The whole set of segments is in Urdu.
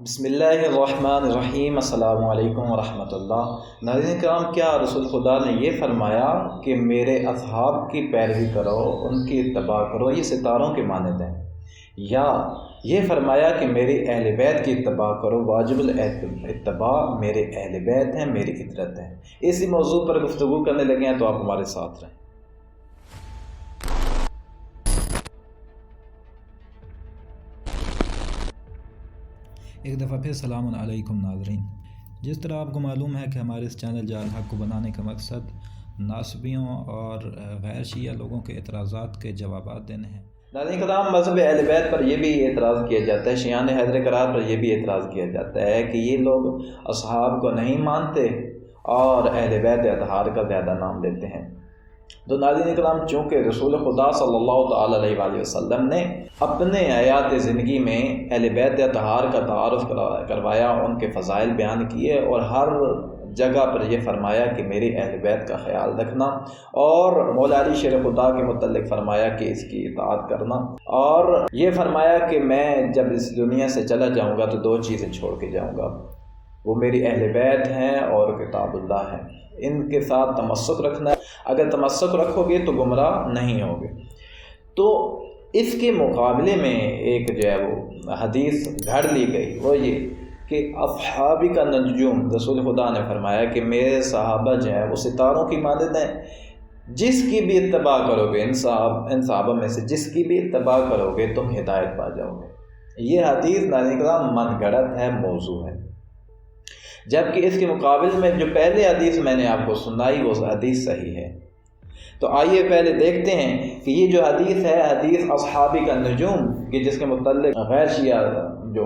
بسم اللہ الرحمن الرحیم۔ السلام علیکم ورحمۃ اللہ۔ ناظرین کرام، کیا رسول خدا نے یہ فرمایا کہ میرے اصحاب کی پیروی کرو، ان کی اتباع کرو، یہ ستاروں کے مانند ہیں، یا یہ فرمایا کہ میری اہل بیت کی اتباع کرو، واجب الاتباع میرے اہل بیت ہیں، میری اطرت ہے؟ اسی موضوع پر گفتگو کرنے لگے ہیں، تو آپ ہمارے ساتھ رہیں۔ ایک دفعہ پھر السلام علیکم ناظرین۔ جس طرح آپ کو معلوم ہے کہ ہمارے اس چینل جال حق کو بنانے کا مقصد ناصبیوں اور غیر شیعہ لوگوں کے اعتراضات کے جوابات دینے ہیں۔ ناظرین کرام، مذہب اہل بیت پر یہ بھی اعتراض کیا جاتا ہے، شیعان حیدر قرار پر یہ بھی اعتراض کیا جاتا ہے کہ یہ لوگ اصحاب کو نہیں مانتے اور اہل بیت اطہار کا زیادہ نام لیتے ہیں۔ تو ناظرین کرام، چونکہ رسول خدا صلی اللہ تعالیٰ علیہ وآلہ وسلم نے اپنے حیات زندگی میں اہل بیت اطہار کا تعارف کروایا، ان کے فضائل بیان کیے، اور ہر جگہ پر یہ فرمایا کہ میری اہل بیت کا خیال رکھنا، اور مولا علی شیر خدا کے متعلق فرمایا کہ اس کی اطاعت کرنا، اور یہ فرمایا کہ میں جب اس دنیا سے چلا جاؤں گا تو دو چیزیں چھوڑ کے جاؤں گا، وہ میری اہل بیت ہیں اور کتاب اللہ ہے، ان کے ساتھ تمسک رکھنا ہے، اگر تمسک رکھو گے تو گمراہ نہیں ہوگے۔ تو اس کے مقابلے میں ایک جو ہے وہ حدیث گھڑ لی گئی، وہ یہ کہ اصحابی کا نجوم، رسول خدا نے فرمایا کہ میرے صحابہ جو ہیں وہ ستاروں کی مانند ہیں، جس کی بھی اتباع کرو گے، ان صحابہ میں سے جس کی بھی اتباع کرو گے تم ہدایت پا جاؤ گے۔ یہ حدیث ناظرین کرام من گھڑت ہے، موضوع ہے، جبکہ اس کے مقابل میں جو پہلے حدیث میں نے آپ کو سنائی وہ حدیث صحیح ہے۔ تو آئیے پہلے دیکھتے ہیں کہ یہ جو حدیث ہے، حدیث اصحابی کا نجوم، کہ جس کے متعلق غیر شیعہ جو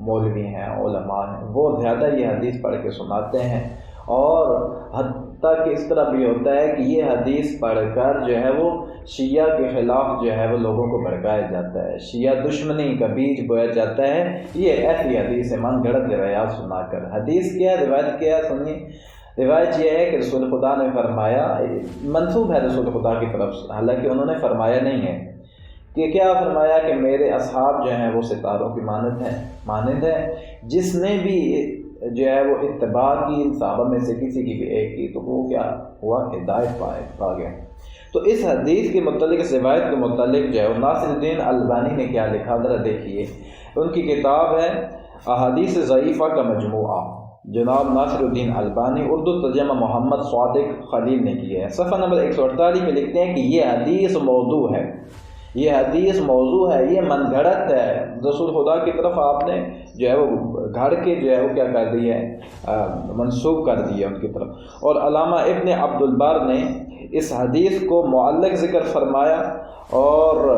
مولوی ہیں، علماء ہیں، وہ زیادہ یہ حدیث پڑھ کے سناتے ہیں، اور حتیٰ کہ اس طرح بھی ہوتا ہے کہ یہ حدیث پڑھ کر جو ہے وہ شیعہ کے خلاف جو ہے وہ لوگوں کو بھڑکایا جاتا ہے، شیعہ دشمنی کا بیج بویا جاتا ہے، یہ ایسی حدیث ہے، من گھڑت روایات سنا کر۔ حدیث کیا ہے، روایت کیا ہے، سنیے۔ روایت یہ ہے کہ رسول خدا نے فرمایا، منسوب ہے رسول خدا کی طرف سے، حالانکہ انہوں نے فرمایا نہیں ہے، کہ کیا فرمایا کہ میرے اصحاب جو ہیں وہ ستاروں کی مانند ہیں، جس نے بھی جو ہے وہ اتباع کی ان صحابہ میں سے کسی کی بھی ایک کی تو وہ کیا ہوا، ہدایت پا گیا۔ تو اس حدیث کے متعلق، اس روایت کے متعلق جو ہے ناصر الدین البانی نے کیا لکھا، ذرا دیکھیے۔ ان کی کتاب ہے احادیث ضعیفہ کا مجموعہ، جناب ناصر الدین البانی، اردو ترجمہ محمد صادق خلیل نے کی ہے۔ صفحہ نمبر 148 میں لکھتے ہیں کہ یہ حدیث موضوع ہے، یہ حدیث موضوع ہے، یہ من گھڑت ہے، رسول خدا کی طرف آپ نے جو ہے وہ گھڑ کے جو ہے وہ کیا کر دی ہے، منسوب کر دی ہے ان کی طرف۔ اور علامہ ابن عبد البر نے اس حدیث کو معلق ذکر فرمایا، اور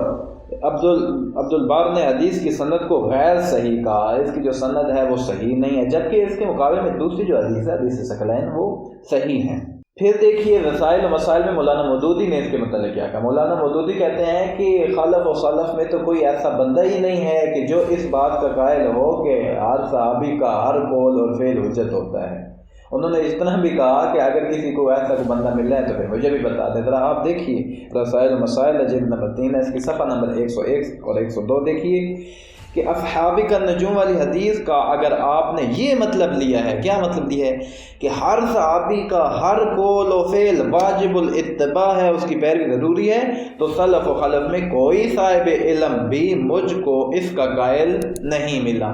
عبد البر نے حدیث کی سند کو غیر صحیح کہا، اس کی جو سند ہے وہ صحیح نہیں ہے، جبکہ اس کے مقابلے میں دوسری جو حدیث ہے، حدیث ثقلین، وہ صحیح ہیں۔ پھر دیکھیے رسائل و مسائل میں مولانا مودودی نے اس کے متعلق کیا کہا۔ مولانا مودودی کہتے ہیں کہ خلف و سلف میں تو کوئی ایسا بندہ ہی نہیں ہے کہ جو اس بات کا قائل ہو کہ ہر صحابی کا ہر قول اور فعل حجت ہوتا ہے۔ انہوں نے اس طرح بھی کہا کہ اگر کسی کو ایسا کوئی بندہ مل رہا ہے تو پھر مجھے بھی بتا دیں۔ ذرا آپ دیکھیے رسائل و مسائل جلد نمبر 3 ہے، اس کی صفحہ نمبر 101 اور 102 دیکھیے کہ اصحابی کا نجوم والی حدیث کا اگر آپ نے یہ مطلب لیا ہے، کیا مطلب لیا ہے کہ ہر صحابی کا ہر قول و فعل واجب الاتباع ہے، اس کی پیروی ضروری ہے، تو سلف و خلف میں کوئی صاحب علم بھی مجھ کو اس کا قائل نہیں ملا۔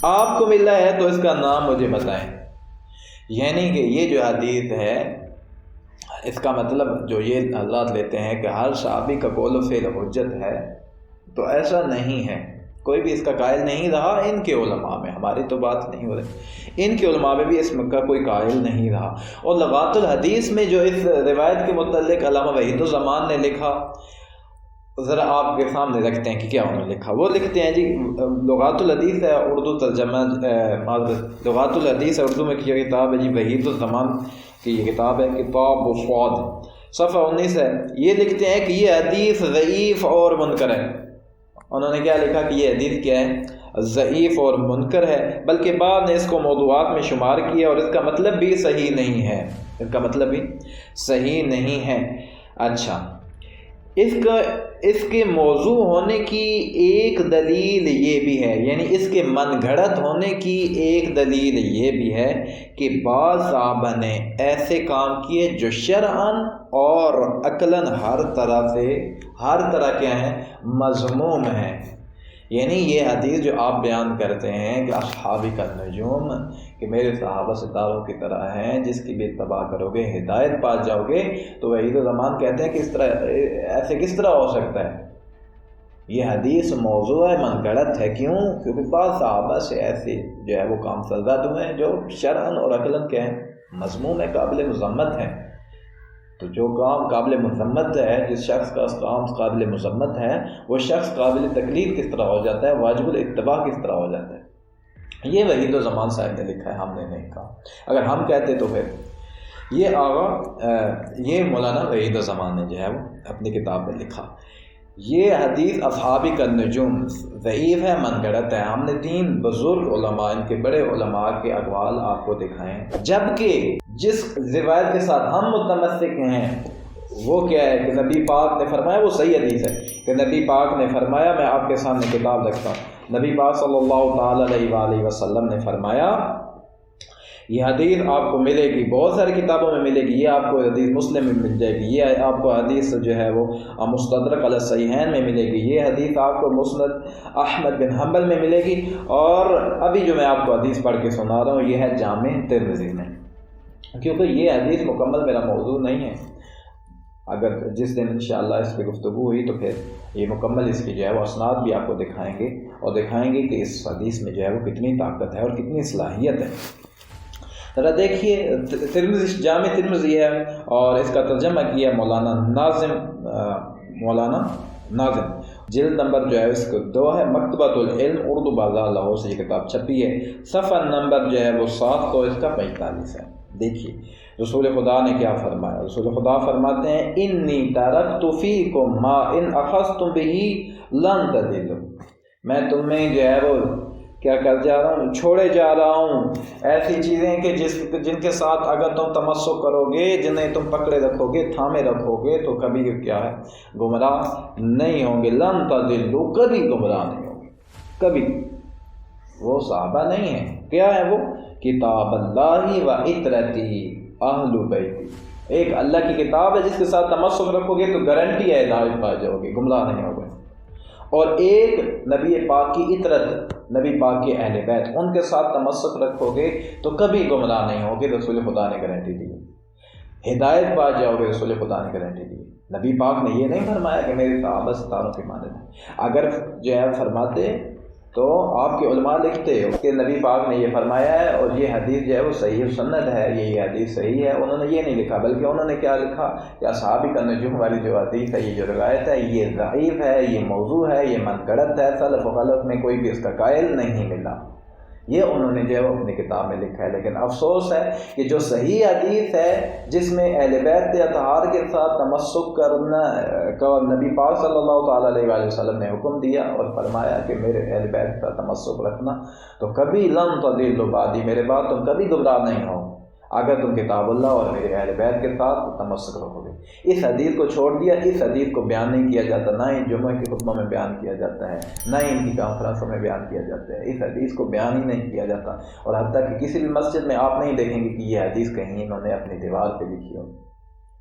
آپ کو ملا ہے تو اس کا نام مجھے بتائیں۔ یعنی کہ یہ جو حدیث ہے، اس کا مطلب جو یہ حضرات لیتے ہیں کہ ہر صحابی کا قول و فعل حجت ہے، تو ایسا نہیں ہے، کوئی بھی اس کا قائل نہیں رہا ان کے علماء میں، ہماری تو بات نہیں ہو رہی، ان کے علماء میں بھی اس کا کوئی قائل نہیں رہا۔ اور لغات الحدیث میں جو اس روایت کے متعلق علامہ وحید الزمان نے لکھا، ذرا آپ کے سامنے رکھتے ہیں کہ کیا انہوں نے لکھا۔ وہ لکھتے ہیں جی، لغات الحدیث ہے اردو ترجمہ، لغات الحدیث اردو میں کی کتاب ہے جی، وحید الزمان کی یہ کتاب ہے، کتاب وفاد، صفحہ 19 ہے۔ یہ لکھتے ہیں کہ یہ حدیث ضعیف اور منکر ہے۔ انہوں نے کیا لکھا کہ یہ حدیث کیا ہے، ضعیف اور منکر ہے، بلکہ بعد نے اس کو موضوعات میں شمار کیا، اور اس کا مطلب بھی صحیح نہیں ہے، اس کا مطلب بھی صحیح نہیں ہے۔ اچھا، اس کے موضوع ہونے کی ایک دلیل یہ بھی ہے، یعنی اس کے من گھڑت ہونے کی ایک دلیل یہ بھی ہے کہ بعض صحابہ نے ایسے کام کیے جو شرعاً اور عقلاً ہر طرح کیا ہیں، مذموم ہیں۔ یعنی یہ حدیث جو آپ بیان کرتے ہیں کہ اصحابی کا نجوم، کہ میرے صحابہ ستاروں کی طرح ہیں، جس کی بھی اتباع کرو گے ہدایت پا جاؤ گے، تو وحید الزمان کہتے ہیں کہ ایسے کس طرح ہو سکتا ہے؟ یہ حدیث موضوع ہے، من گھڑت ہے۔ کیوں؟ کیونکہ بعض صحابہ سے ایسے جو ہے وہ کام سرزد ہوئے ہیں جو شرعاً اور عقلاً کیا ہیں، مذموم ہے، قابل مذمت ہے۔ تو جو کام قابل مذمت ہے، جس شخص کا کام قابل مذمت ہے، وہ شخص قابل تقلید کس طرح ہو جاتا ہے، واجب الاتباع کس طرح ہو جاتا ہے؟ یہ وحید الزمان صاحب نے لکھا ہے، ہم نے نہیں کہا۔ اگر ہم کہتے تو پھر یہ مولانا وحید الزمان نے جو ہے وہ اپنی کتاب میں لکھا۔ یہ حدیث اصحابی کا نجوم ضعیف ہے، من گھڑت ہے۔ ہم نے 3 بزرگ علماء، ان کے بڑے علماء کے اقوال آپ کو دکھائے، جبکہ جس روایت کے ساتھ ہم متمسک ہیں وہ کیا ہے کہ نبی پاک نے فرمایا، وہ صحیح حدیث ہے کہ نبی پاک نے فرمایا، میں آپ کے سامنے کتاب رکھتا ہوں، نبی پاک صلی اللہ تعالی علیہ وآلہ وسلم نے فرمایا، یہ حدیث آپ کو ملے گی، بہت ساری کتابوں میں ملے گی، یہ آپ کو حدیث مسلم میں مل جائے گی، یہ آپ کو حدیث جو ہے وہ مستدرک علی الصحیحین میں ملے گی، یہ حدیث آپ کو مسند احمد بن حنبل میں ملے گی، اور ابھی جو میں آپ کو حدیث پڑھ کے سنا رہا ہوں یہ ہے جامع ترمذی میں۔ کیونکہ یہ حدیث مکمل میرا موضوع نہیں ہے، اگر جس دن انشاءاللہ اس پہ گفتگو ہوئی تو پھر یہ مکمل اس کی جو ہے وہ اسناد بھی آپ کو دکھائیں گے، اور دکھائیں گے کہ اس حدیث میں جو ہے وہ کتنی طاقت ہے اور کتنی صلاحیت ہے۔ ذرا دیکھیے، ترمذی جامع ترمذی ہے اور اس کا ترجمہ کیا مولانا ناظم، جلد نمبر جو ہے اس کو 2 ہے، مکتبۃ العلم اردو بازار لاہور سے یہ کتاب چھپی ہے، صفحہ نمبر جو ہے وہ 745 ہے۔ دیکھیے رسول خدا نے کیا فرمایا، رسول خدا فرماتے ہیں، انی ترکت فیکم ما ان اخذتم بہ لن تضلوا، میں تمہیں جو ہے وہ کیا کر جا رہا ہوں، چھوڑے جا رہا ہوں ایسی چیزیں کہ جن کے ساتھ اگر تم تمسک کرو گے، جنہیں تم پکڑے رکھو گے، تھامے رکھو گے، تو کبھی کیا ہے، گمراہ نہیں ہوں گے، لن تضلوا، کبھی گمراہ نہیں ہوں گے، کبھی۔ وہ صحابہ نہیں ہیں، کیا ہے وہ؟ کتاب اللہ و اطرتی اہل بیتی، ایک اللہ کی کتاب ہے جس کے ساتھ تمسک رکھو گے تو گارنٹی ہے ہدایت پا جاؤ گے، گمراہ نہیں ہوگے، اور ایک نبی پاک کی اطرت، نبی پاک کے اہل بیت، ان کے ساتھ تمسک رکھو گے تو کبھی گمراہ نہیں ہوگے، رسول خدا نے گارنٹی دی، ہدایت پا جاؤ گے، رسول خدا نے گارنٹی دی۔ نبی پاک نے یہ نہیں فرمایا کہ میرے صحابہ ستاروں کے مانند ہیں، اگر جو ہے فرماتے تو آپ کے علماء لکھتے ہو کہ نبی پاک نے یہ فرمایا ہے اور یہ حدیث جو ہے وہ صحیح سند ہے، یہ حدیث صحیح ہے، انہوں نے یہ نہیں لکھا، بلکہ انہوں نے کیا لکھا کہ اصحابی کا نجوم والی جو حدیث ہے، یہ جو روایت ہے، یہ ضعیف ہے، یہ موضوع ہے، یہ من گھڑت ہے، سلف و خلف میں کوئی بھی اس کا قائل نہیں ملا، یہ انہوں نے جو ہے وہ اپنی کتاب میں لکھا ہے۔ لیکن افسوس ہے کہ جو صحیح حدیث ہے جس میں اہل بیت اطہار کے ساتھ تمسک کرنا کا نبی پاک صلی اللہ تعالیٰ علیہ وآلہ وسلم نے حکم دیا اور فرمایا کہ میرے اہل بیت کا تمسک رکھنا، تو کبھی لن تضلوا بعدی، میرے بعد تم کبھی گمراہ نہیں ہو اگر تم کتاب اللہ اور میرے اہل بیت کے ساتھ تمسک رکھو گے۔ اس حدیث کو چھوڑ دیا، اس حدیث کو بیان نہیں کیا جاتا، نہ ہی جمعہ کے خطبوں میں بیان کیا جاتا ہے، نہ ہی ان کی کانفرنسوں میں بیان کیا جاتا ہے، اس حدیث کو بیان ہی نہیں کیا جاتا، اور حتیٰ کہ کسی بھی مسجد میں آپ نہیں دیکھیں گے کہ یہ حدیث کہیں انہوں نے اپنی دیوار پہ لکھی ہو،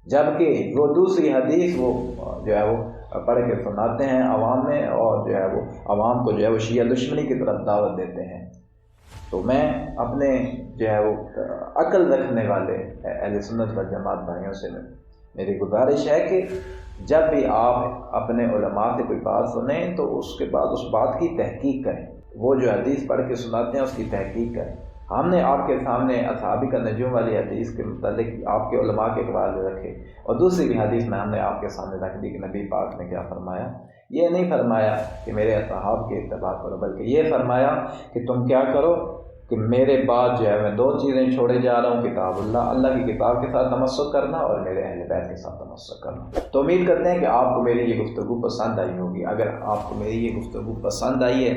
جبکہ وہ دوسری حدیث وہ جو ہے وہ پڑھ کے سناتے ہیں عوام میں، اور جو ہے وہ عوام کو جو ہے وہ شیعہ دشمنی کی طرف دعوت دیتے ہیں۔ تو میں اپنے جو ہے وہ عقل رکھنے والے اہل سنت والجماعت بھائیوں سے میری گزارش ہے کہ جب بھی آپ اپنے علماء سے کوئی بات سنیں تو اس کے بعد اس بات کی تحقیق کریں، وہ جو حدیث پڑھ کے سناتے ہیں اس کی تحقیق کریں۔ ہم نے آپ کے سامنے اصحابی کا نجوم والی حدیث کے متعلق آپ کے علماء کے اقوال رکھے، اور دوسری بھی حدیث میں ہم نے آپ کے سامنے رکھ دی کہ نبی پاک نے کیا فرمایا۔ یہ نہیں فرمایا کہ میرے اصحاب کے اتباع کرو، بلکہ یہ فرمایا کہ تم کیا کرو کہ میرے بعد جو ہے میں 2 چیزیں چھوڑے جا رہا ہوں، کتاب اللہ، اللہ کی کتاب کے ساتھ تمسک کرنا، اور میرے اہل بیت کے ساتھ تمسک کرنا۔ تو امید کرتے ہیں کہ آپ کو میری یہ گفتگو پسند آئی ہوگی۔ اگر آپ کو میری یہ گفتگو پسند آئی ہے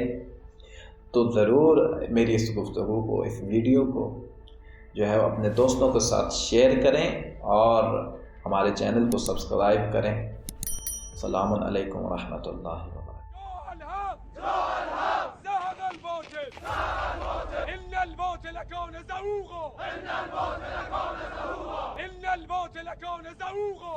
تو ضرور میری اس گفتگو کو، اس ویڈیو کو جو ہے اپنے دوستوں کے ساتھ شیئر کریں، اور ہمارے چینل کو سبسکرائب کریں۔ السلام علیکم ورحمۃ اللہ وبرکاتہ. ذهب الباطل إن الباطل كان زهوقا إن الباطل كان زهوقا